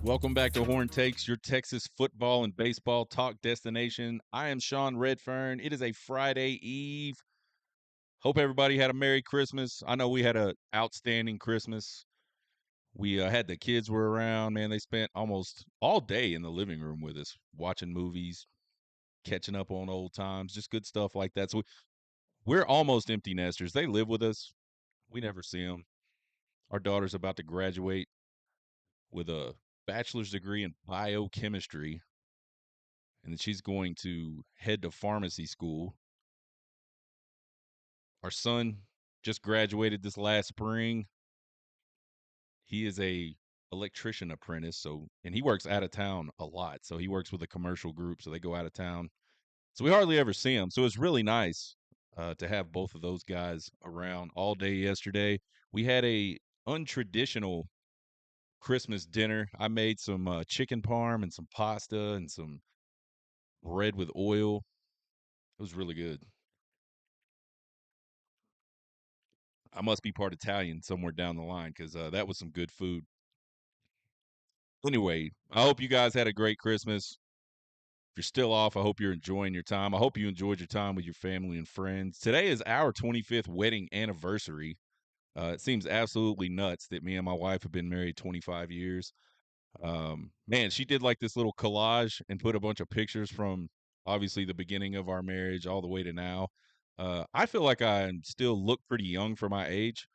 Welcome back to Horn Takes, your Texas football and baseball talk destination. I am Sean Redfern. It is a Friday Eve. Hope everybody had a Merry Christmas. I know we had an outstanding Christmas. We had the kids were around, man. They spent almost all day in the living room with us, watching movies, catching up on old times, just good stuff like that. So we're almost empty nesters. They live with us. We never see them. Our daughter's about to graduate with a bachelor's degree in biochemistry, and then she's going to head to pharmacy school. Our son just graduated this last spring. He is a electrician apprentice, and he works out of town a lot. So he works with a commercial group, so they go out of town. So we hardly ever see him. So it's really nice to have both of those guys around all day yesterday. We had a untraditional Christmas dinner. I made some chicken parm and some pasta and some bread with oil. It was really good. I must be part Italian somewhere down the line because that was some good food. Anyway, I hope you guys had a great Christmas. If you're still off, I hope you're enjoying your time. I hope you enjoyed your time with your family and friends. Today is our 25th wedding anniversary. It seems absolutely nuts that me and my wife have been married 25 years. Man, she did like this little collage and put a bunch of pictures from obviously the beginning of our marriage all the way to now. I feel like I still look pretty young for my age,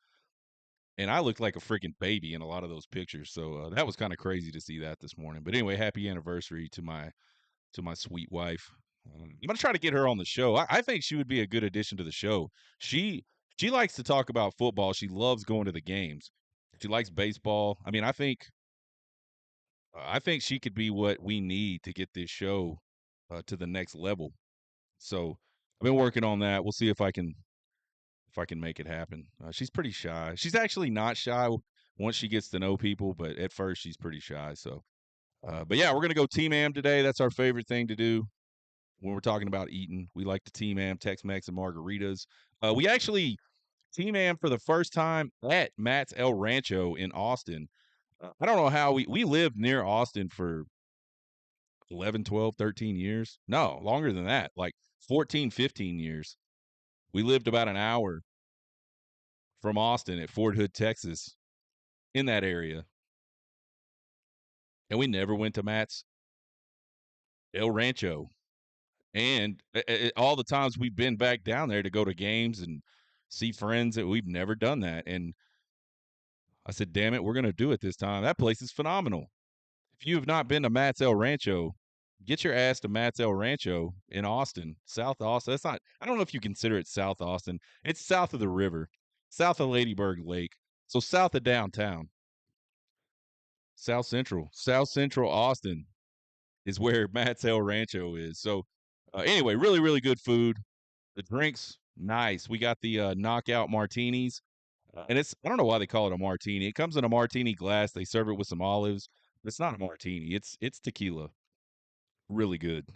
and I looked like a freaking baby in a lot of those pictures. So that was kind of crazy to see that this morning. But anyway, happy anniversary to my sweet wife. I'm gonna try to get her on the show. I think she would be a good addition to the show. She likes to talk about football. She loves going to the games. She likes baseball. I mean, I think she could be what we need to get this show to the next level. So I've been working on that. We'll see if I can make it happen. She's pretty shy. She's actually not shy once she gets to know people, but at first she's pretty shy. So, but yeah, we're gonna go Team Am today. That's our favorite thing to do when we're talking about eating. We like to Team Am, Tex-Mex, and margaritas. We actually Team Am for the first time at Matt's El Rancho in Austin. I don't know how we lived near Austin for 11, 12, 13 years. No, longer than that, like 14, 15 years. We lived about an hour from Austin at Fort Hood, Texas, in that area. And we never went to Matt's El Rancho. And all the times we've been back down there to go to games and see friends, that we've never done that. And I said, damn it, we're going to do it this time. That place is phenomenal. If you have not been to Matt's El Rancho, get your ass to Matt's El Rancho in Austin, South Austin. That's not, I don't know if you consider it South Austin. It's south of the river, south of Ladyburg Lake. So south of downtown, South Central Austin is where Matt's El Rancho is. So anyway, really, really good food. The drinks, nice. We got the knockout martinis. And I don't know why they call it a martini. It comes in a martini glass. They serve it with some olives. It's not a martini. It's tequila. Really good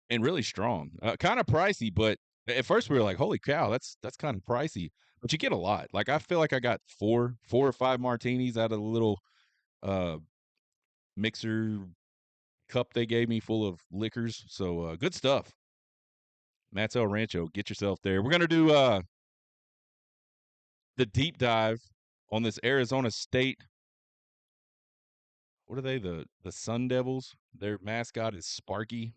and really strong. Kind of pricey, but at first we were like, "Holy cow, that's kind of pricey." But you get a lot. Like I feel like I got four or five martinis out of the little uh, mixer cup they gave me full of liquors. So good stuff. Matt's El Rancho, get yourself there. We're gonna do the deep dive on this Arizona State. What are they? The Sun Devils. Their mascot is Sparky.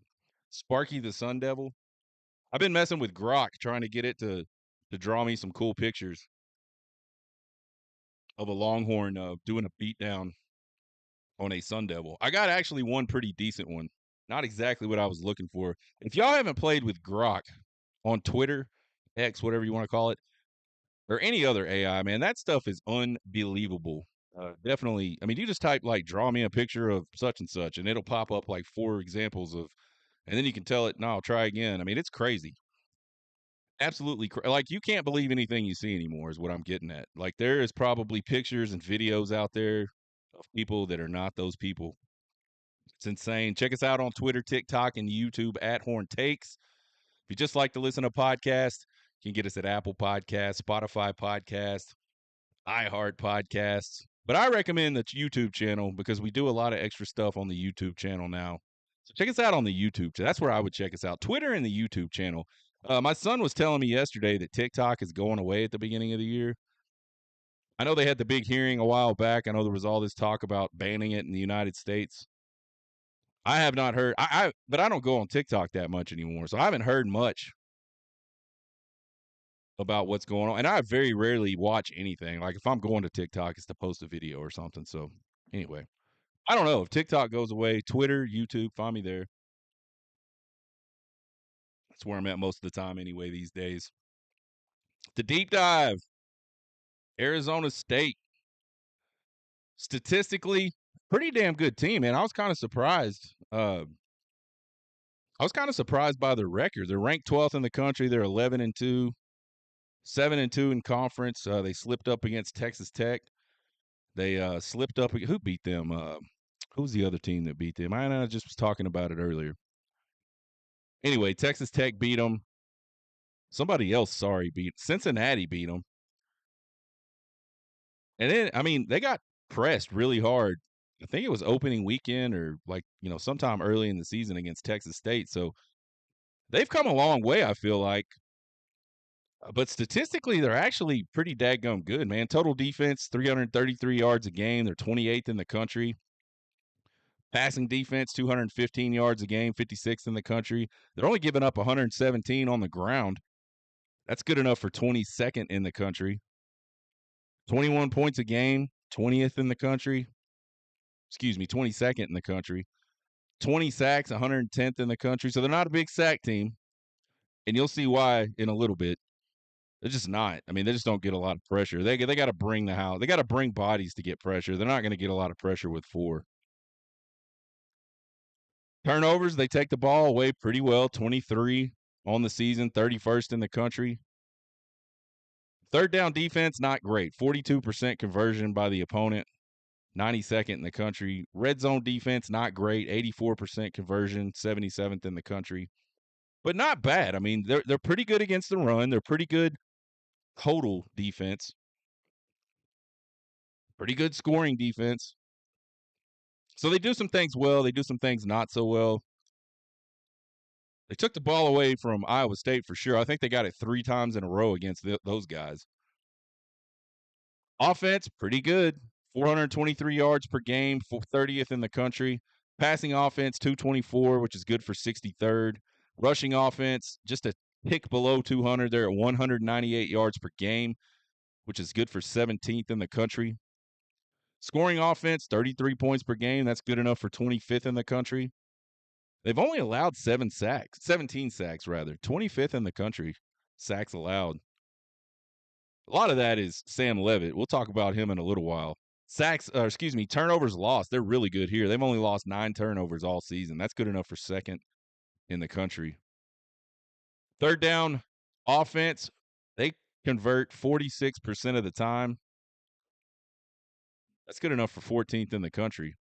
Sparky the Sun Devil. I've been messing with Grok trying to get it to draw me some cool pictures of a Longhorn doing a beatdown on a Sun Devil. I got actually one pretty decent one. Not exactly what I was looking for. If y'all haven't played with Grok on Twitter, X, whatever you want to call it, or any other AI, man, that stuff is unbelievable. Definitely. I mean, you just type like draw me a picture of such and such, and it'll pop up like 4 examples of, and then you can tell it, no, I'll try again. I mean, it's crazy. Absolutely. Like, you can't believe anything you see anymore, is what I'm getting at. Like, there is probably pictures and videos out there of people that are not those people. It's insane. Check us out on Twitter, TikTok, and YouTube at Horn Takes. If you just like to listen to podcasts, you can get us at Apple Podcasts, Spotify Podcasts, iHeart Podcasts. But I recommend the YouTube channel because we do a lot of extra stuff on the YouTube channel now. So check us out on the YouTube. That's where I would check us out. Twitter and the YouTube channel. My son was telling me yesterday that TikTok is going away at the beginning of the year. I know they had the big hearing a while back. I know there was all this talk about banning it in the United States. I have not heard. But I don't go on TikTok that much anymore, so I haven't heard much about what's going on. And I very rarely watch anything. Like if I'm going to TikTok, it's to post a video or something. So anyway, I don't know if TikTok goes away. Twitter, YouTube, find me there. That's where I'm at most of the time anyway these days. The deep dive, Arizona State. Statistically, pretty damn good team, man. I was kind of surprised. I was kind of surprised by their record. They're ranked 12th in the country. They're 11-2, 7-2 in conference. They slipped up against Texas Tech. They slipped up. Who beat them? Who's the other team that beat them? I just was talking about it earlier. Anyway, Texas Tech beat them. Somebody else, beat Cincinnati beat them. And then, I mean, they got pressed really hard. I think it was opening weekend or sometime early in the season against Texas State. So they've come a long way, I feel like. But statistically, they're actually pretty daggum good, man. Total defense, 333 yards a game. They're 28th in the country. Passing defense, 215 yards a game, 56th in the country. They're only giving up 117 on the ground. That's good enough for 22nd in the country. 21 points a game, 20th in the country. Excuse me, 22nd in the country. 20 sacks, 110th in the country. So they're not a big sack team. And you'll see why in a little bit. They're just not. I mean, they just don't get a lot of pressure. They got to bring the house. They got to bring bodies to get pressure. They're not going to get a lot of pressure with 4. Turnovers, they take the ball away pretty well. 23 on the season, 31st in the country. Third down defense, not great. 42% conversion by the opponent, 92nd in the country. Red zone defense, not great. 84% conversion, 77th in the country. But not bad. I mean, they're pretty good against the run. They're pretty good total defense. Pretty good scoring defense. So they do some things well. They do some things not so well. They took the ball away from Iowa State for sure. I think they got it 3 times in a row against those guys. Offense, pretty good. 423 yards per game, 30th in the country. Passing offense, 224, which is good for 63rd. Rushing offense, just a tick below 200. They're at 198 yards per game, which is good for 17th in the country. Scoring offense, 33 points per game. That's good enough for 25th in the country. They've only allowed 17 sacks rather. 25th in the country, sacks allowed. A lot of that is Sam Levitt. We'll talk about him in a little while. Turnovers lost. They're really good here. They've only lost 9 turnovers all season. That's good enough for 2nd in the country. Third down offense, they convert 46% of the time. That's good enough for 14th in the country.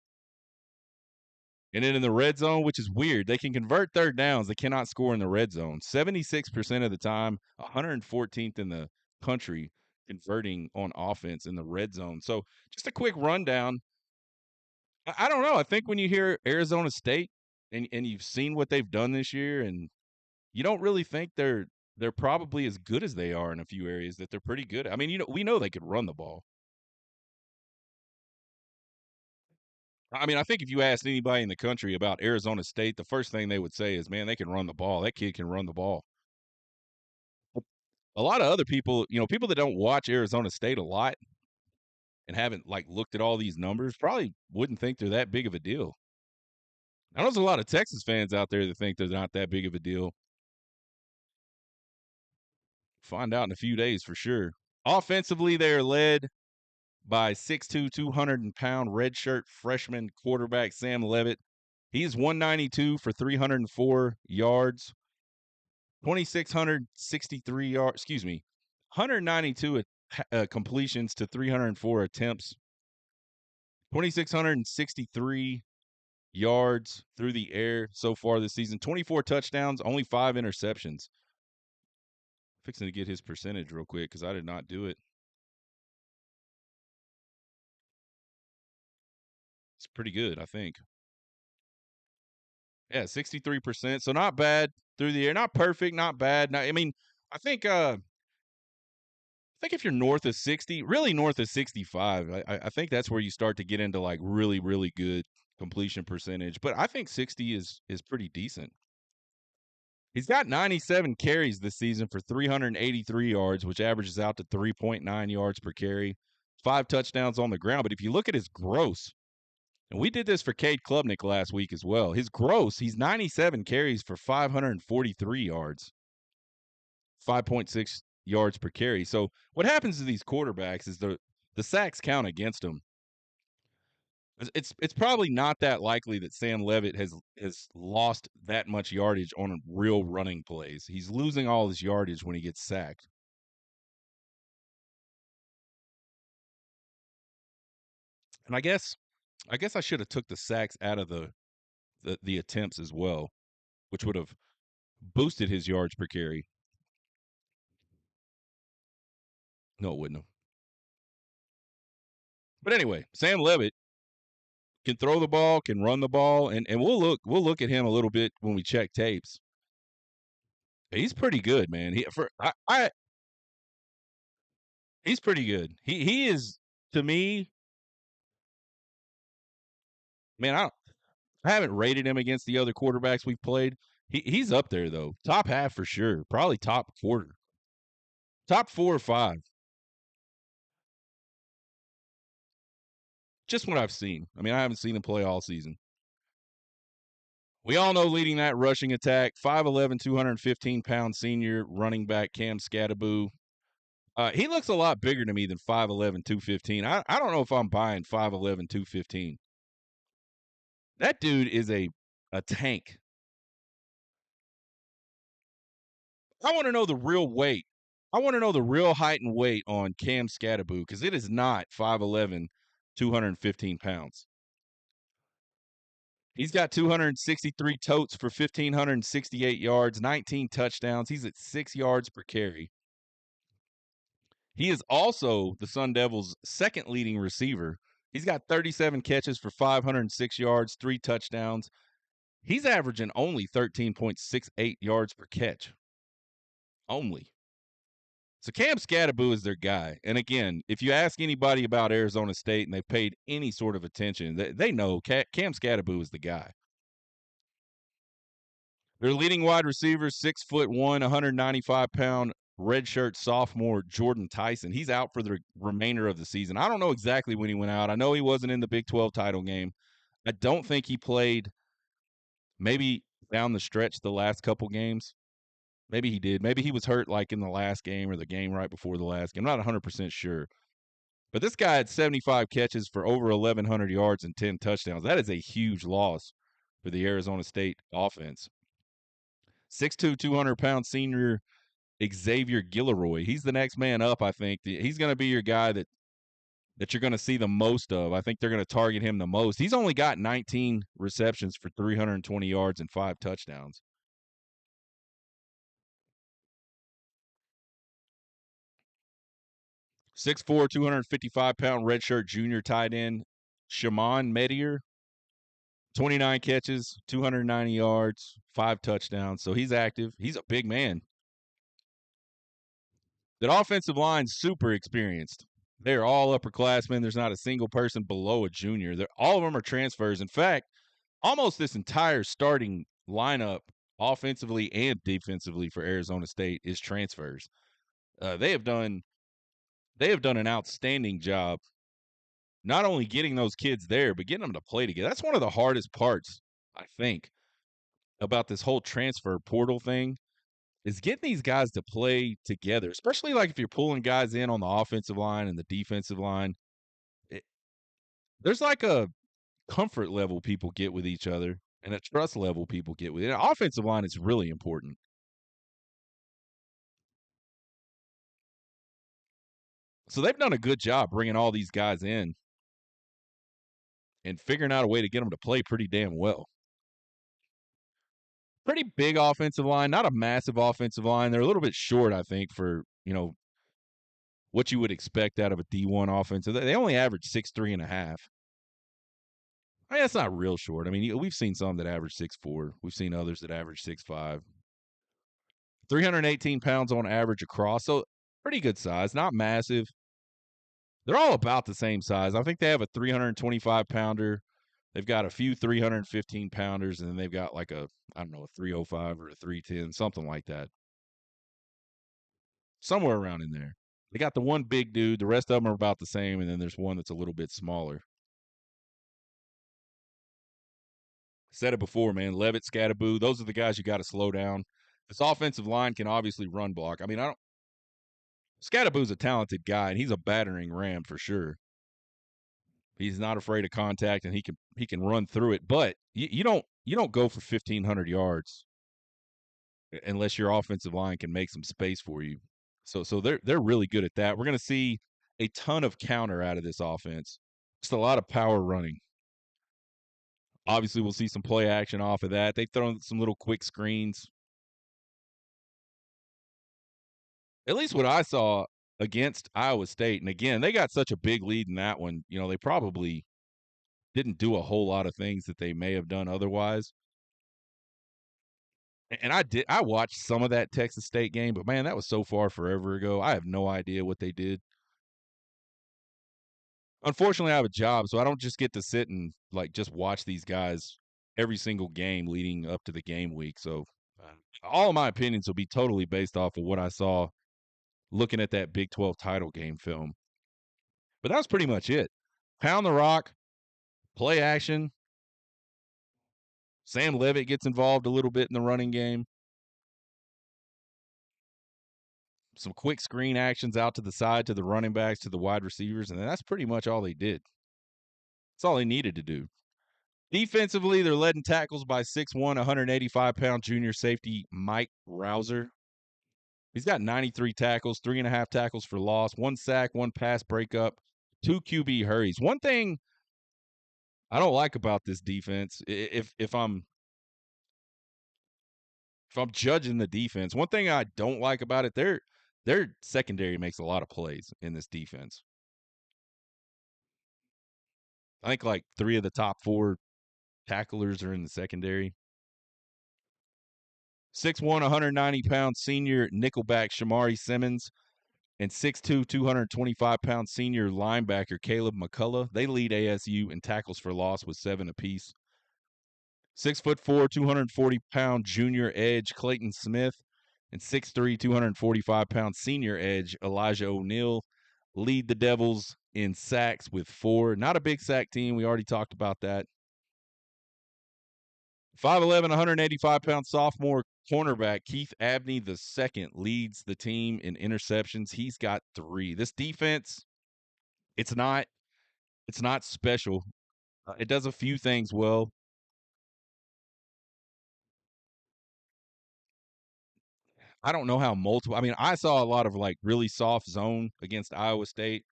And then in the red zone, which is weird, they can convert third downs. They cannot score in the red zone. 76% of the time, 114th in the country converting on offense in the red zone. So just a quick rundown. I don't know. I think when you hear Arizona State and you've seen what they've done this year, and you don't really think they're probably as good as they are in a few areas, that they're pretty good. I mean, we know they could run the ball. I mean, I think if you asked anybody in the country about Arizona State, the first thing they would say is, man, they can run the ball. That kid can run the ball. A lot of other people, people that don't watch Arizona State a lot and haven't looked at all these numbers probably wouldn't think they're that big of a deal. I know there's a lot of Texas fans out there that think they're not that big of a deal. Find out in a few days for sure. Offensively, they are led by 6'2", 200-pound redshirt freshman quarterback Sam Levitt. He's 192 for 304 yards, 2,663 yards. 192 completions to 304 attempts, 2,663 yards through the air so far this season. 24 touchdowns, only 5 interceptions. Fixing to get his percentage real quick because I did not do it. It's pretty good, I think. Yeah, 63%. So not bad through the air. Not perfect, not bad. I mean, I think if you're north of 60, really north of 65, I think that's where you start to get into like really, really good completion percentage. But I think 60 is pretty decent. He's got 97 carries this season for 383 yards, which averages out to 3.9 yards per carry, 5 touchdowns on the ground. But if you look at his gross, and we did this for Cade Klubnik last week as well, his gross, he's 97 carries for 543 yards, 5.6 yards per carry. So what happens to these quarterbacks is the sacks count against them. It's probably not that likely that Sam Levitt has lost that much yardage on real running plays. He's losing all his yardage when he gets sacked. And I guess I should have took the sacks out of the attempts as well, which would have boosted his yards per carry. No, it wouldn't have. But anyway, Sam Levitt can throw the ball, can run the ball, and we'll look at him a little bit when we check tapes. He's pretty good, man. He's pretty good. He is, to me, man. I haven't rated him against the other quarterbacks we've played. He's up there though, top half for sure. Probably top quarter, top 4 or 5. Just what I've seen. I mean, I haven't seen him play all season. We all know leading that rushing attack, 5'11", 215-pound senior running back Cam Scattaboo. He looks a lot bigger to me than 5'11", 215. I don't know if I'm buying 5'11", 215. That dude is a tank. I want to know the real weight. I want to know the real height and weight on Cam Scattaboo because it is not 5'11", 215 pounds. He's got 263 totes for 1,568 yards, 19 touchdowns. He's at 6 yards per carry. He is also the Sun Devils' second leading receiver. He's got 37 catches for 506 yards, 3 touchdowns. He's averaging only 13.68 yards per catch. Only. So Cam Scattaboo is their guy. And again, if you ask anybody about Arizona State and they paid any sort of attention, they know Cam Scattaboo is the guy. Their leading wide receiver, 6'1", 195-pound redshirt sophomore Jordan Tyson. He's out for the remainder of the season. I don't know exactly when he went out. I know he wasn't in the Big 12 title game. I don't think he played maybe down the stretch the last couple games. Maybe he did. Maybe he was hurt like in the last game or the game right before the last game. I'm not 100% sure. But this guy had 75 catches for over 1,100 yards and 10 touchdowns. That is a huge loss for the Arizona State offense. 6'2", 200-pound senior Xavier Gilroy. He's the next man up, I think. He's going to be your guy that you're going to see the most of. I think they're going to target him the most. He's only got 19 receptions for 320 yards and 5 touchdowns. Six-four, 255-pound redshirt junior tight end Shimon Medier, 29 catches, 290 yards, 5 touchdowns. So he's active. He's a big man. That offensive line's super experienced. They're all upperclassmen. There's not a single person below a junior. All of them are transfers. In fact, almost this entire starting lineup, offensively and defensively for Arizona State, is transfers. They have done an outstanding job not only getting those kids there, but getting them to play together. That's one of the hardest parts, I think, about this whole transfer portal thing is getting these guys to play together, especially like if you're pulling guys in on the offensive line and the defensive line. There's like a comfort level people get with each other and a trust level people get with it. And offensive line is really important. So they've done a good job bringing all these guys in and figuring out a way to get them to play pretty damn well. Pretty big offensive line, not a massive offensive line. They're a little bit short, I think, for, what you would expect out of a D1 offense. They only average 6'3.5". I mean, that's not real short. I mean, we've seen some that average 6'4". We've seen others that average 6'5". 318 pounds on average across, so pretty good size, not massive. They're all about the same size. I think they have a 325 pounder. They've got a few 315 pounders, and then they've got like a, I don't know, a 305 or a 310, something like that. Somewhere around in there. They got the one big dude. The rest of them are about the same, and then there's one that's a little bit smaller. Said it before, man. Levitt, Scattaboo, those are the guys you got to slow down. This offensive line can obviously run block. I mean, I don't. Scattaboo's a talented guy, and he's a battering ram for sure. He's not afraid of contact, and he can run through it. But you don't go for 1,500 yards unless your offensive line can make some space for you. So they're really good at that. We're going to see a ton of counter out of this offense. Just a lot of power running. Obviously, we'll see some play action off of that. They've thrown some little quick screens. At least what I saw against Iowa State, and again, they got such a big lead in that one. They probably didn't do a whole lot of things that they may have done otherwise. And I watched some of that Texas State game, but man, that was so far forever ago. I have no idea what they did. Unfortunately, I have a job, so I don't just get to sit and like just watch these guys every single game leading up to the game week. So all of my opinions will be totally based off of what I saw looking at that Big 12 title game film. But that was pretty much it. Pound the rock, play action. Sam Levitt gets involved a little bit in the running game. Some quick screen actions out to the side to the running backs, to the wide receivers, and that's pretty much all they did. That's all they needed to do. Defensively, they're led in tackles by 6'1", 185-pound junior safety Mike Rouser. He's got 93 tackles, 3.5 tackles for loss, 1 sack, 1 pass breakup, 2 QB hurries. One thing I don't like about this defense, if I'm judging the defense, one thing I don't like about it, their secondary makes a lot of plays in this defense. I think like 3 of the top 4 tacklers are in the secondary. 6'1", 190-pound senior nickelback Shamari Simmons and 6'2", 225-pound senior linebacker Caleb McCullough. They lead ASU in tackles for loss with 7 apiece. 6'4", 240-pound junior edge Clayton Smith and 6'3", 245-pound senior edge Elijah O'Neal lead the Devils in sacks with 4. Not a big sack team. We already talked about that. 5'11", 185-pound sophomore cornerback Keith Abney II leads the team in interceptions. He's got 3. This defense, it's not special. It does a few things well. I don't know how multiple. I mean, I saw a lot of like really soft zone against Iowa State,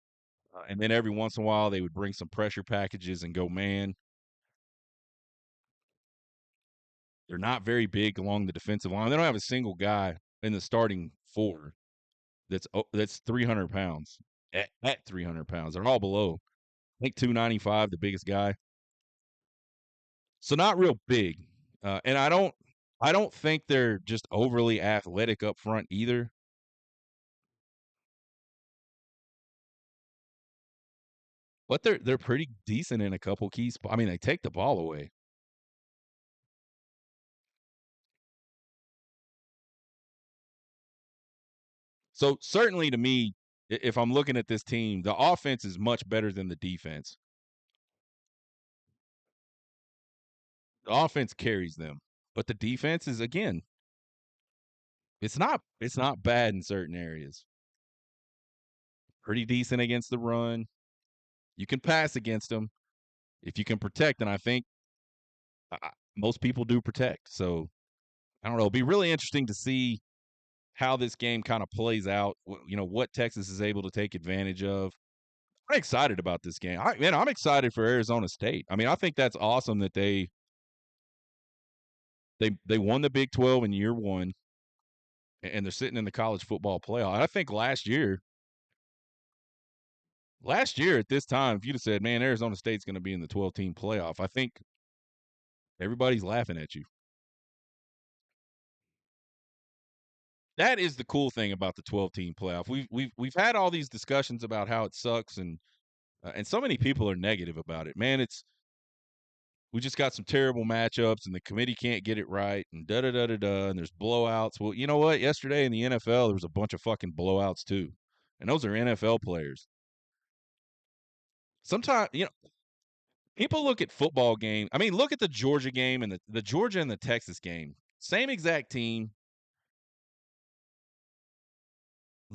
and then every once in a while they would bring some pressure packages and go man. They're not very big along the defensive line. They don't have a single guy in the starting 4 that's 300 pounds at 300 pounds. They're all below. I think 295, the biggest guy. So not real big. And I don't think they're just overly athletic up front either. But they're pretty decent in a couple key spots. I mean, they take the ball away. So certainly to me, if I'm looking at this team, the offense is much better than the defense. The offense carries them, but the defense is again, it's not bad in certain areas. Pretty decent against the run. You can pass against them if you can protect, and I think most people do protect. So I don't know. It'll be really interesting to see how this game kind of plays out. What Texas is able to take advantage of. I'm excited about this game. I'm excited for Arizona State. I mean, I think that's awesome that they won the Big 12 in year 1, and they're sitting in the college football playoff. I think last year Last year at this time, if you'd have said, man, Arizona State's going to be in the 12-team playoff, I think everybody's laughing at you. That is the cool thing about the 12-team playoff. We've had all these discussions about how it sucks, and so many people are negative about it. Man, we just got some terrible matchups, and the committee can't get it right, and da da da da da, and there's blowouts. Well, you know what? Yesterday in the NFL, there was a bunch of fucking blowouts too, and those are NFL players. Sometimes, people look at football game. I mean, look at the Georgia game and the Georgia and the Texas game. Same exact team.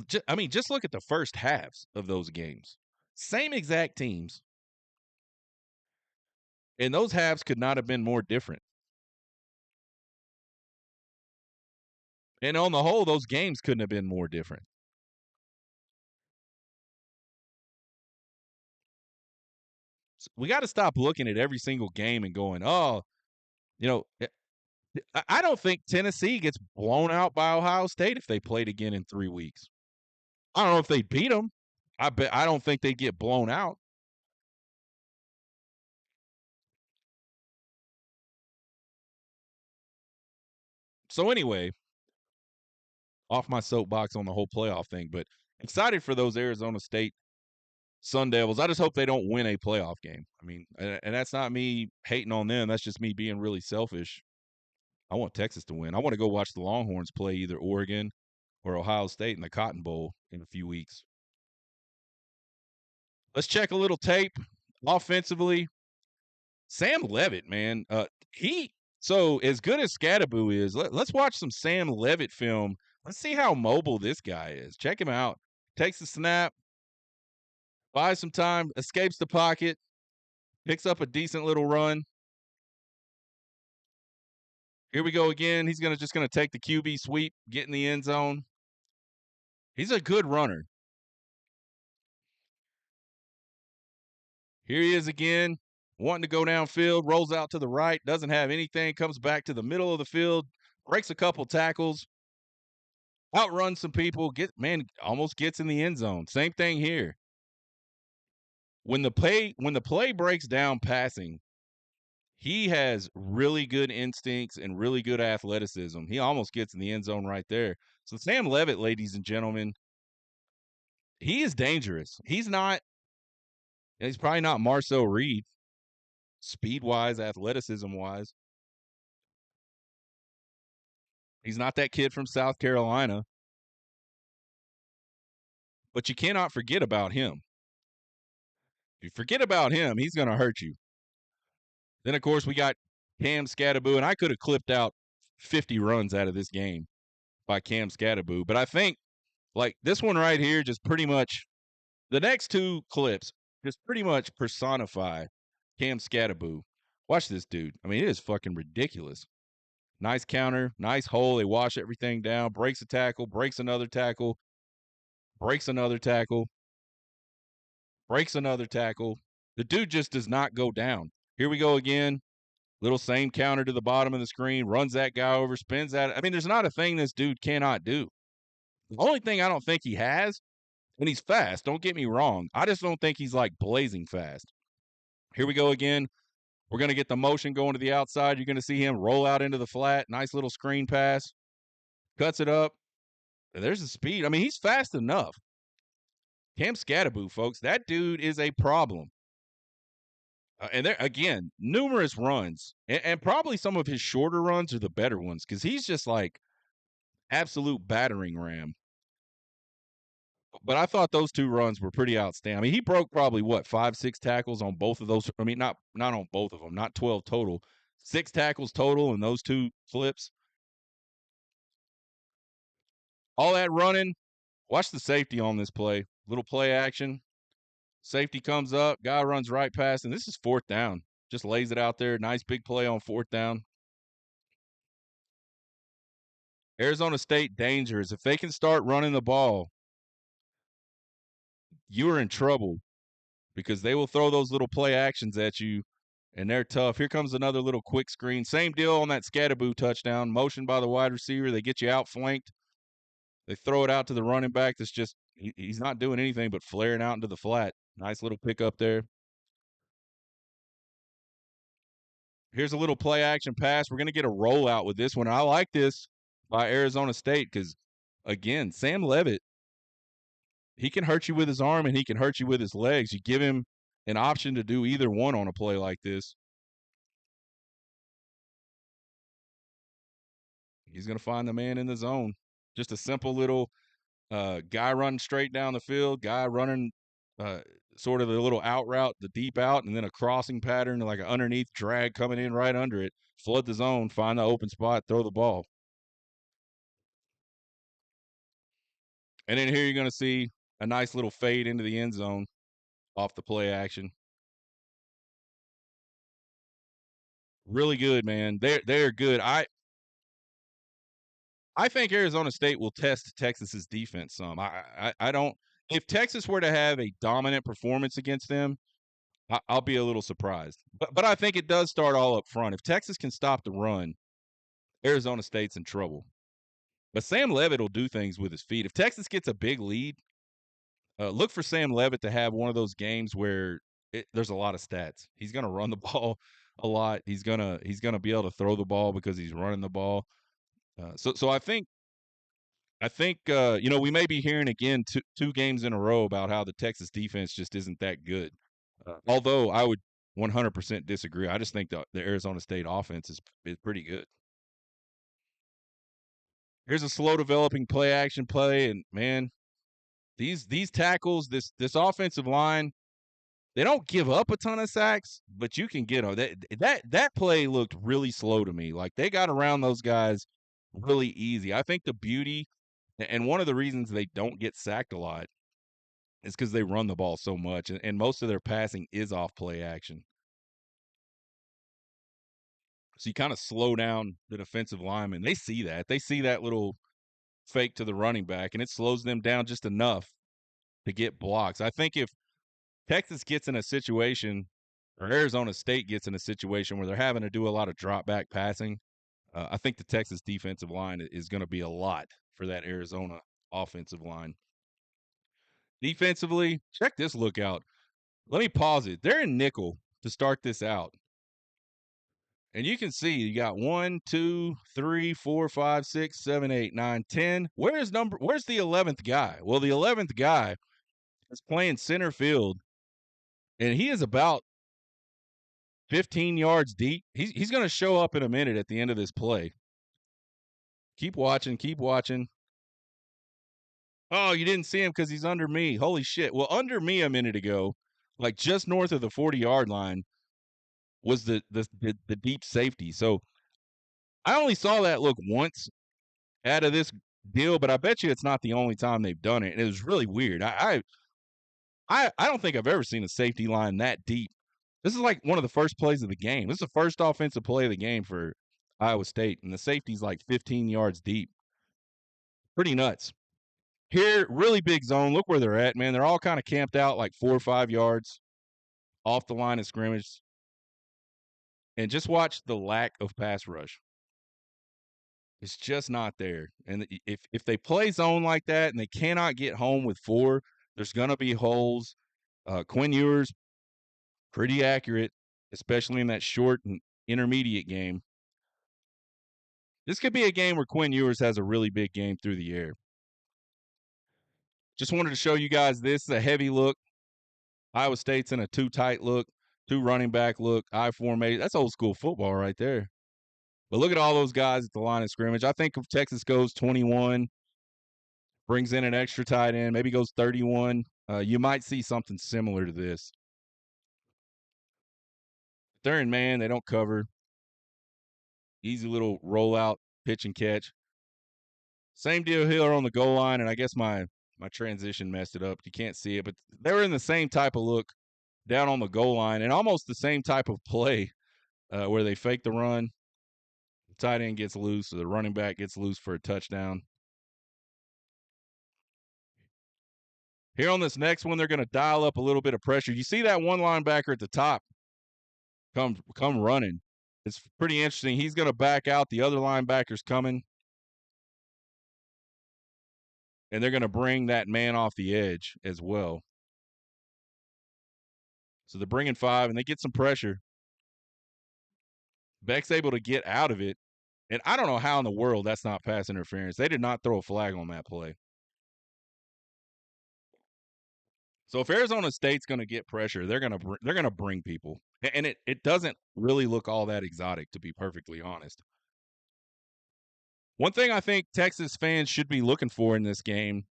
Just look at the first halves of those games. Same exact teams, and those halves could not have been more different. And on the whole, those games couldn't have been more different. So we got to stop looking at every single game and going, oh, you know, I don't think Tennessee gets blown out by Ohio State if they played again in 3 weeks. I don't know if they beat them. I don't think they get blown out. So anyway, off my soapbox on the whole playoff thing, but excited for those Arizona State Sundevils. I just hope they don't win a playoff game. I mean, and that's not me hating on them. That's just me being really selfish. I want Texas to win. I want to go watch the Longhorns play either Oregon or Ohio State in the Cotton Bowl in a few weeks. Let's check a little tape offensively. Sam Levitt, man, he so as good as Scadaboo is. Let's watch some Sam Levitt film. Let's see how mobile this guy is. Check him out. Takes the snap, buys some time, escapes the pocket, picks up a decent little run. Here we go again. He's just gonna take the QB sweep, get in the end zone. He's a good runner. Here he is again, wanting to go downfield, rolls out to the right, doesn't have anything, comes back to the middle of the field, breaks a couple tackles, outruns some people, almost gets in the end zone. Same thing here. When the play breaks down passing, he has really good instincts and really good athleticism. He almost gets in the end zone right there. So Sam Levitt, ladies and gentlemen, he is dangerous. He's probably not Marcel Reed, speed wise, athleticism wise. He's not that kid from South Carolina. But you cannot forget about him. If you forget about him, he's going to hurt you. Then, of course, we got Cam Scadaboo, and I could have clipped out 50 runs out of this game by Cam Scadaboo. But I think, like, this one right here just pretty much, the next two clips just pretty much personify Cam Scadaboo. Watch this dude. I mean, it is fucking ridiculous. Nice counter, nice hole. They wash everything down, breaks a tackle, breaks another tackle, breaks another tackle, breaks another tackle. The dude just does not go down. Here we go again. Little same counter to the bottom of the screen, runs that guy over, spins that. I mean, there's not a thing this dude cannot do. The only thing I don't think he has, and he's fast, don't get me wrong. I just don't think he's like blazing fast. Here we go again. We're going to get the motion going to the outside. You're going to see him roll out into the flat. Nice little screen pass. Cuts it up. And there's the speed. I mean, he's fast enough. Cam Scadaboo, folks, that dude is a problem. And there again, numerous runs, and probably some of his shorter runs are the better ones because he's just like absolute battering ram. But I thought those two runs were pretty outstanding. I mean, he broke probably what 5, 6 tackles on both of those. I mean, not on both of them, not 12 total, 6 tackles total in those two flips. All that running. Watch the safety on this play. Little play action. Safety comes up, guy runs right past, and this is 4th down. Just lays it out there. Nice big play on 4th down. Arizona State dangerous. If they can start running the ball, you are in trouble because they will throw those little play actions at you, and they're tough. Here comes another little quick screen. Same deal on that Scadaboo touchdown. Motion by the wide receiver. They get you outflanked. They throw it out to the running back that's just he's not doing anything but flaring out into the flat. Nice little pickup there. Here's a little play action pass. We're going to get a rollout with this one. I like this by Arizona State because, again, Sam Levitt, he can hurt you with his arm and he can hurt you with his legs. You give him an option to do either one on a play like this. He's going to find the man in the zone. Just a simple little guy running straight down the field, guy running uh, sort of a little out route, the deep out, and then a crossing pattern, like an underneath drag coming in right under it. Flood the zone, find the open spot, throw the ball. And then here you're going to see a nice little fade into the end zone off the play action. Really good, man. They're good. I think Arizona State will test Texas's defense some. I don't. If Texas were to have a dominant performance against them, I'll be a little surprised. But I think it does start all up front. If Texas can stop the run, Arizona State's in trouble. But Sam Levitt will do things with his feet. If Texas gets a big lead, look for Sam Levitt to have one of those games where there's a lot of stats. He's going to run the ball a lot. He's gonna be able to throw the ball because he's running the ball. So I think we may be hearing again two games in a row about how the Texas defense just isn't that good. Although I would 100% disagree. I just think the Arizona State offense is pretty good. Here's a slow developing play action play, and man, these tackles, this offensive line, they don't give up a ton of sacks, but you can get them. That play looked really slow to me. Like they got around those guys really easy. I think the beauty and one of the reasons they don't get sacked a lot is because they run the ball so much, and most of their passing is off play action. So you kind of slow down the defensive linemen. They see that. They see that little fake to the running back, and it slows them down just enough to get blocks. I think if Texas gets in a situation or Arizona State gets in a situation where they're having to do a lot of drop back passing, I think the Texas defensive line is going to be a lot for that Arizona offensive line. Defensively, check this look out. Let me pause it. They're in nickel to start this out. And you can see you got 1, 2, 3, 4, 5, 6, 7, 8, 9, 10. Where's the 11th guy? Well, the 11th guy is playing center field, and he is about 15 yards deep. He's going to show up in a minute at the end of this play. Keep watching, keep watching. Oh, you didn't see him because he's under me. Holy shit. Well, under me a minute ago, like just north of the 40-yard line, was the deep safety. So I only saw that look once out of this deal, but I bet you it's not the only time they've done it. And it was really weird. I don't think I've ever seen a safety line that deep. This is like one of the first plays of the game. This is the first offensive play of the game for Iowa State, and the safety's like 15 yards deep. Pretty nuts. Here, really big zone. Look where they're at, man. They're all kind of camped out like 4 or 5 yards off the line of scrimmage. And just watch the lack of pass rush. It's just not there. And if they play zone like that and they cannot get home with 4, there's going to be holes. Quinn Ewers, pretty accurate, especially in that short and intermediate game. This could be a game where Quinn Ewers has a really big game through the air. Just wanted to show you guys this is a heavy look. Iowa State's in a 2 tight look, 2 running back look, I formation. That's old school football right there. But look at all those guys at the line of scrimmage. I think if Texas goes 21, brings in an extra tight end, maybe goes 31, you might see something similar to this. They're in man, they don't cover. Easy little rollout, pitch and catch. Same deal here on the goal line, and I guess my transition messed it up. You can't see it, but they were in the same type of look down on the goal line and almost the same type of play where they fake the run. The tight end gets loose, or the running back gets loose for a touchdown. Here on this next one, they're going to dial up a little bit of pressure. You see that one linebacker at the top come running. It's pretty interesting. He's going to back out. The other linebacker's coming. And they're going to bring that man off the edge as well. So they're bringing 5, and they get some pressure. Beck's able to get out of it, and I don't know how in the world that's not pass interference. They did not throw a flag on that play. So if Arizona State's going to get pressure, they're going to bring people, and it doesn't really look all that exotic, to be perfectly honest. One thing I think Texas fans should be looking for in this game,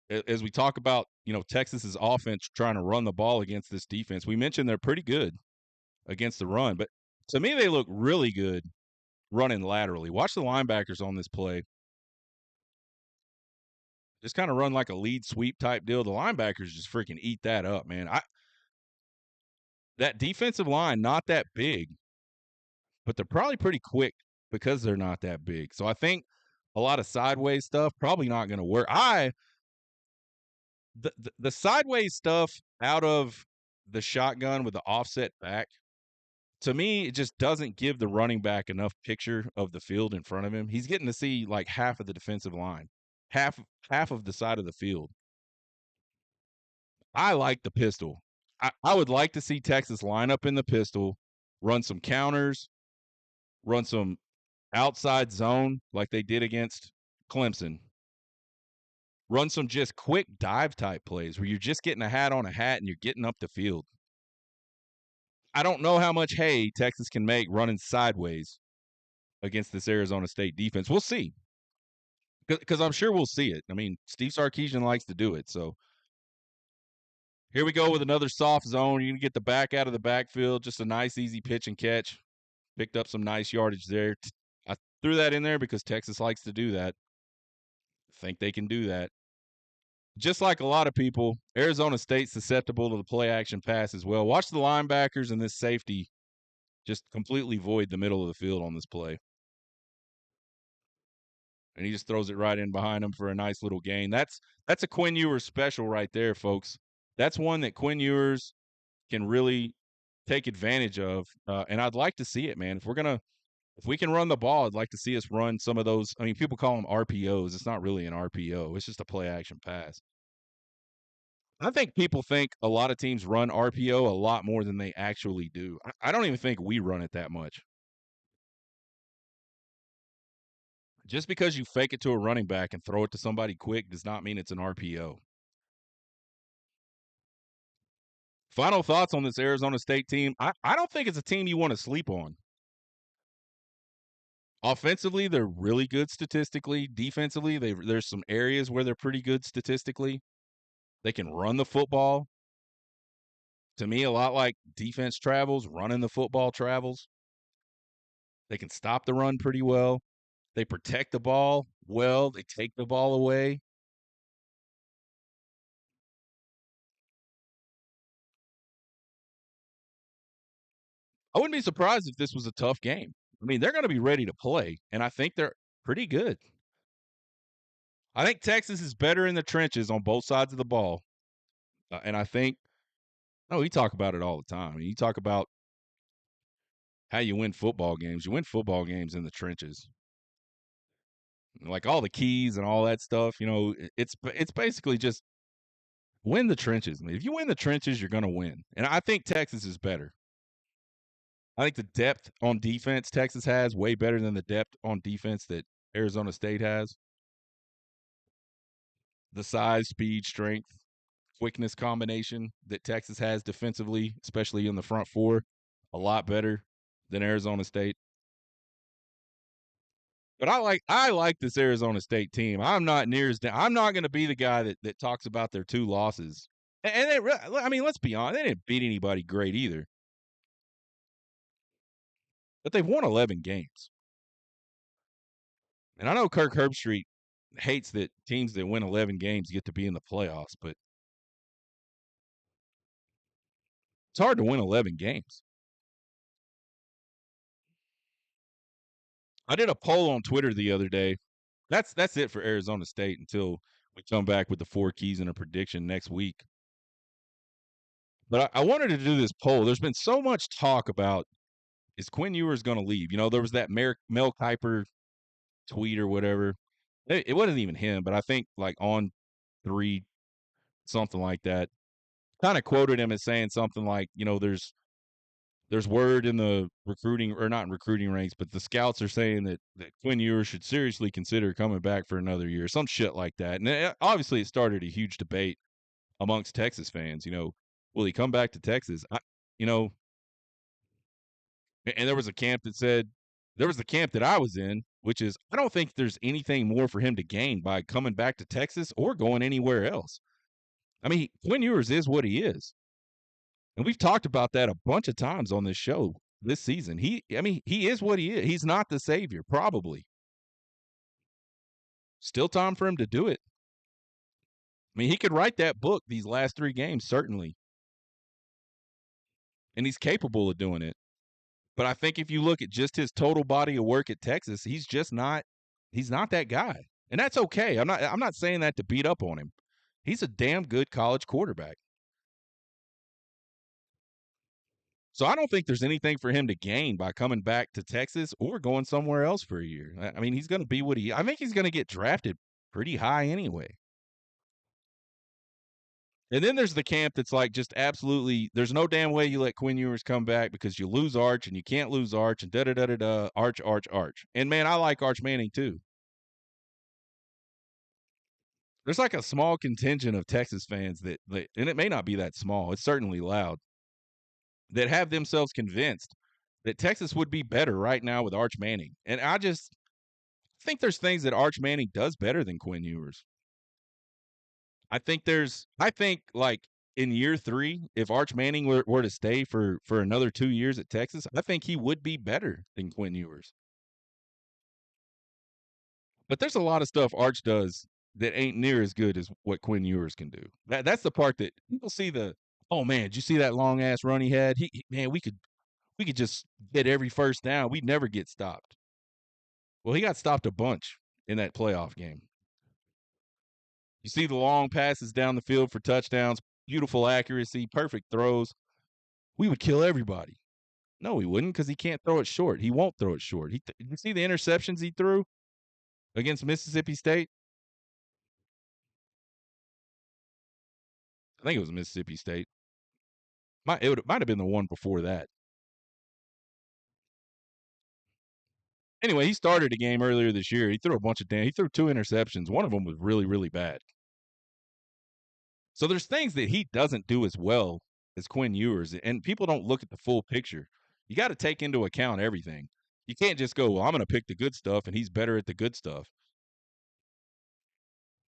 as we talk about, Texas's offense trying to run the ball against this defense. We mentioned they're pretty good against the run, but to me they look really good running laterally. Watch the linebackers on this play. Just kind of run like a lead sweep type deal. The linebackers just freaking eat that up, man. That defensive line, not that big, but they're probably pretty quick because they're not that big. So I think a lot of sideways stuff probably not going to work. The sideways stuff out of the shotgun with the offset back, to me, it just doesn't give the running back enough picture of the field in front of him. He's getting to see like half of the defensive line, half half of the side of the field. I like the pistol. I would like to see Texas line up in the pistol, run some counters, run some outside zone like they did against Clemson. Run some just quick dive type plays where you're just getting a hat on a hat and you're getting up the field. I don't know how much hay Texas can make running sideways against this Arizona State defense. We'll see. Because I'm sure we'll see it. I mean, Steve Sarkisian likes to do it. So here we go with another soft zone. You're going to get the back out of the backfield. Just a nice, easy pitch and catch. Picked up some nice yardage there. I threw that in there because Texas likes to do that. I think they can do that. Just like a lot of people, Arizona State's susceptible to the play action pass as well. Watch the linebackers and this safety just completely void the middle of the field on this play. And he just throws it right in behind him for a nice little gain. That's a Quinn Ewers special right there, folks. That's one that Quinn Ewers can really take advantage of, and I'd like to see it, man. If we can run the ball, I'd like to see us run some of those. I mean, people call them RPOs. It's not really an RPO. It's just a play action pass. I think people think a lot of teams run RPO a lot more than they actually do. I don't even think we run it that much. Just because you fake it to a running back and throw it to somebody quick does not mean it's an RPO. Final thoughts on this Arizona State team. I don't think it's a team you want to sleep on. Offensively, they're really good statistically. Defensively, there's some areas where they're pretty good statistically. They can run the football. To me, a lot like defense travels, running the football travels. They can stop the run pretty well. They protect the ball well. They take the ball away. I wouldn't be surprised if this was a tough game. I mean, they're going to be ready to play, and I think they're pretty good. I think Texas is better in the trenches on both sides of the ball. And I think, we talk about it all the time. I mean, you talk about how you win football games. You win football games in the trenches. Like all the keys and all that stuff, it's basically just win the trenches. I mean, if you win the trenches, you're going to win. And I think Texas is better. I think the depth on defense Texas has way better than the depth on defense that Arizona State has. The size, speed, strength, quickness combination that Texas has defensively, especially in the front four, a lot better than Arizona State. But I like this Arizona State team. I'm not near as I'm not going to be the guy that talks about their 2 losses. And I mean, let's be honest, they didn't beat anybody great either. But they've won 11 games. And I know Kirk Herbstreit hates that teams that win 11 games get to be in the playoffs, but it's hard to win 11 games. I did a poll on Twitter the other day. That's it for Arizona State until we come back with the 4 keys and a prediction next week. But I wanted to do this poll. There's been so much talk about, is Quinn Ewers going to leave? There was that Mel Kiper tweet or whatever. It wasn't even him, but I think like on 3, something like that. kind of quoted him as saying something like, there's word in the recruiting, or not in recruiting ranks, but the scouts are saying that Quinn Ewers should seriously consider coming back for another year, some shit like that. And obviously it started a huge debate amongst Texas fans. Will he come back to Texas? You know, and there was a camp that said, there was the camp that I was in, which is, I don't think there's anything more for him to gain by coming back to Texas or going anywhere else. I mean, Quinn Ewers is what he is. And we've talked about that a bunch of times on this show this season. He is what he is. He's not the savior, probably. Still time for him to do it. I mean, he could write that book these last 3 games, certainly. And he's capable of doing it. But I think if you look at just his total body of work at Texas, he's not that guy. And that's okay. I'm not saying that to beat up on him. He's a damn good college quarterback. So I don't think there's anything for him to gain by coming back to Texas or going somewhere else for a year. I mean, he's going to be what I think he's going to get drafted pretty high anyway. And then there's the camp that's like, just absolutely, there's no damn way you let Quinn Ewers come back because you lose Arch and you can't lose Arch and da-da-da-da-da, Arch. And man, I like Arch Manning too. There's like a small contingent of Texas fans that, and it may not be that small, it's certainly loud, that have themselves convinced that Texas would be better right now with Arch Manning. And I just think there's things that Arch Manning does better than Quinn Ewers. I think like in year 3, if Arch Manning were to stay for another 2 years at Texas, I think he would be better than Quinn Ewers. But there's a lot of stuff Arch does that ain't near as good as what Quinn Ewers can do. That's the part that people see oh man, did you see that long ass run he had? Man, we could just get every first down. We'd never get stopped. Well, he got stopped a bunch in that playoff game. You see the long passes down the field for touchdowns, beautiful accuracy, perfect throws. We would kill everybody. No, he wouldn't, because he can't throw it short. He won't throw it short. You see the interceptions he threw against Mississippi State? I think it was Mississippi State. It might have been the one before that. Anyway, he started a game earlier this year. He threw he threw 2 interceptions. One of them was really, really bad. So there's things that he doesn't do as well as Quinn Ewers, and people don't look at the full picture. You got to take into account everything. You can't just go, well, I'm going to pick the good stuff, and he's better at the good stuff.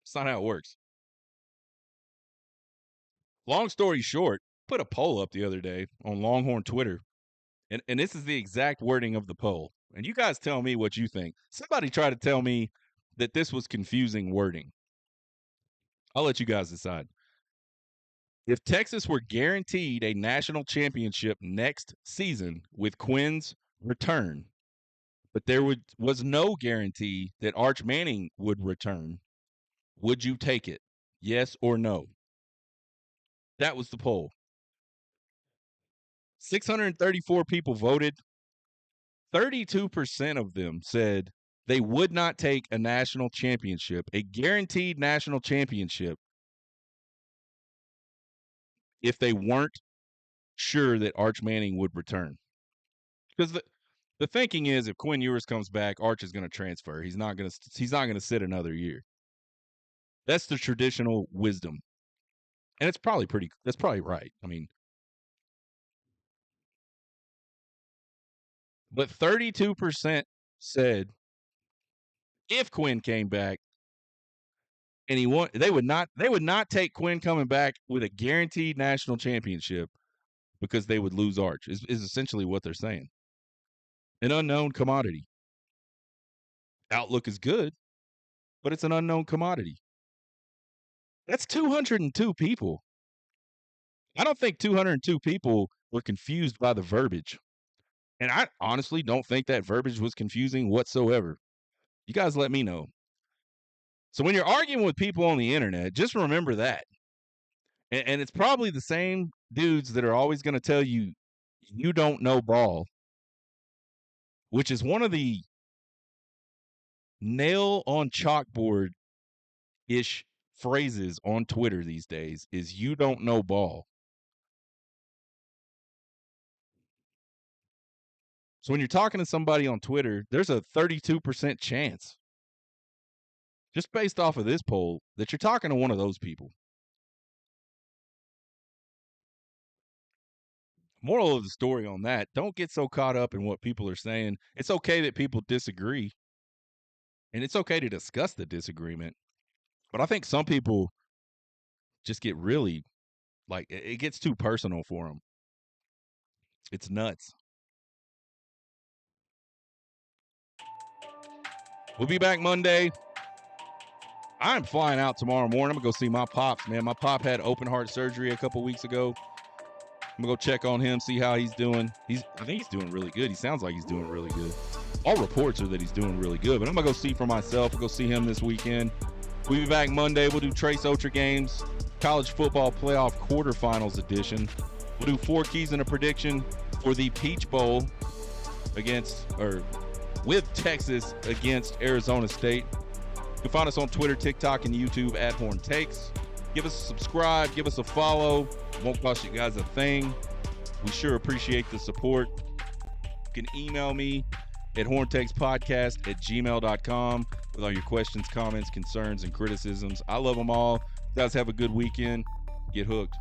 It's not how it works. Long story short, put a poll up the other day on Longhorn Twitter, and this is the exact wording of the poll. And you guys tell me what you think. Somebody tried to tell me that this was confusing wording. I'll let you guys decide. If Texas were guaranteed a national championship next season with Quinn's return, but there was no guarantee that Arch Manning would return, would you take it? Yes or no? That was the poll. 634 people voted. 32% of them said they would not take a national championship, a guaranteed national championship, if they weren't sure that Arch Manning would return. Because the thinking is, if Quinn Ewers comes back, Arch is going to transfer. He's not going to sit another year. That's the traditional wisdom. And that's probably right. I mean, but 32% said if Quinn came back and they would not take Quinn coming back with a guaranteed national championship because they would lose Arch. Is essentially what they're saying. An unknown commodity. Outlook is good, but it's an unknown commodity. That's 202 people. I don't think 202 people were confused by the verbiage. And I honestly don't think that verbiage was confusing whatsoever. You guys let me know. So when you're arguing with people on the internet, just remember that. And it's probably the same dudes that are always going to tell you, you don't know ball, which is one of the nail on chalkboard ish phrases on Twitter these days, is you don't know ball. So when you're talking to somebody on Twitter, there's a 32% chance, just based off of this poll, that you're talking to one of those people. Moral of the story on that, don't get so caught up in what people are saying. It's okay that people disagree, and it's okay to discuss the disagreement. But I think some people just get really, like, it gets too personal for them. It's nuts. We'll be back Monday. I'm flying out tomorrow morning. I'm going to go see my pops, man. My pop had open heart surgery a couple weeks ago. I'm going to go check on him, see how he's doing. I think he's doing really good. He sounds like he's doing really good. All reports are that he's doing really good, but I'm going to go see for myself. I'll go see him this weekend. We'll be back Monday. We'll do Trace Ocher games, college football playoff quarterfinals edition. We'll do 4 keys and a prediction for the Peach Bowl with Texas against Arizona State. You can find us on Twitter, TikTok, and YouTube at Horn Takes. Give us a subscribe. Give us a follow. It won't cost you guys a thing. We sure appreciate the support. You can email me at horntakespodcast@gmail.com with all your questions, comments, concerns, and criticisms. I love them all. You guys have a good weekend. Get hooked.